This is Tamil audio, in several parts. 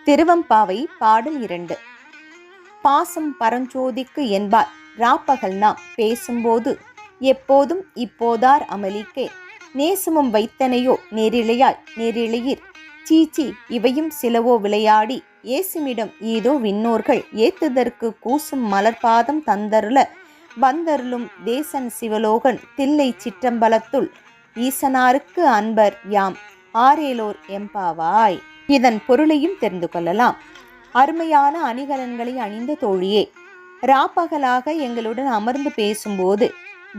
திருவெம்பாவை பாடல் 2. பாசம் பரஞ்சோதிக்கு என்பார் ராப்பகல் நாம் பேசும்போது எப்போதும் இப்போதார் அமளிக்கே நேசமும் வைத்தனையோ நேரிழையீர் சீச்சி இவையும் சிலவோ விளையாடி ஏசுமிடம் ஈதோ விண்ணோர்கள் ஏத்துதற்கு கூசும் மலர்பாதம் தந்தருள வந்தருளும் தேசன் சிவலோகன் தில்லை சிற்றம்பலத்துள் ஈசனாருக்கு அன்பர் யாம் ஆரேலோர் எம்பாவாய். இதன் பொருளையும் தெரிந்து கொள்ளலாம். அருமையான அணிகலன்களை அணிந்த தோழியே, ராப்பகலாக எங்களுடன் அமர்ந்து பேசும்போது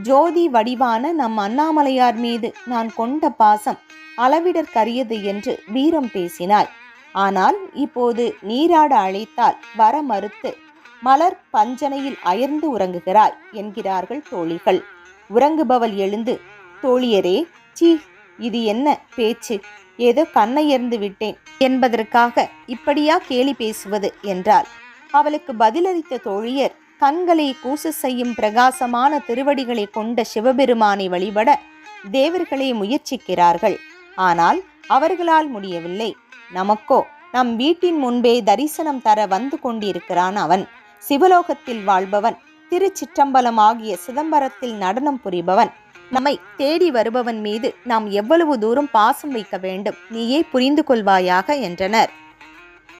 ஜோதி வடிவான நம் அண்ணாமலையார் மீது நான் கொண்ட பாசம் அளவிடற்கரியது என்று வீரம் பேசினாய். ஆனால் இப்போது நீராட அழைத்தால் வர மறுத்து மலர் பஞ்சனையில் அயர்ந்து உறங்குகிறாய் என்கிறார்கள் தோழிகள். உறங்குபவள் எழுந்து, தோழியரே, சீ, இது என்ன பேச்சு, ஏதோ கண்ணையர்ந்து விட்டேன் என்பதற்காக இப்படியா கேலி பேசுவது என்றாள். அவளுக்கு பதிலளித்த தோழியர், கண்களை கூச செய்யும் பிரகாசமான திருவடிகளை கொண்ட சிவபெருமானை வழிபட தேவர்களே முயற்சிக்கிறார்கள். ஆனால் அவர்களால் முடியவில்லை. நமக்கோ நம் வீட்டின் முன்பே தரிசனம் தர வந்து கொண்டிருக்கிறான் அவன். சிவலோகத்தில் வாழ்பவன், திருச்சிற்றம்பலம் ஆகிய சிதம்பரத்தில் நடனம் புரிபவன். நம்மை தேடி வருபவன் மீது நாம் எவ்வளவு தூரம் பாசம் வைக்க வேண்டும், நீயே புரிந்து கொள்வாயாக என்றனர்.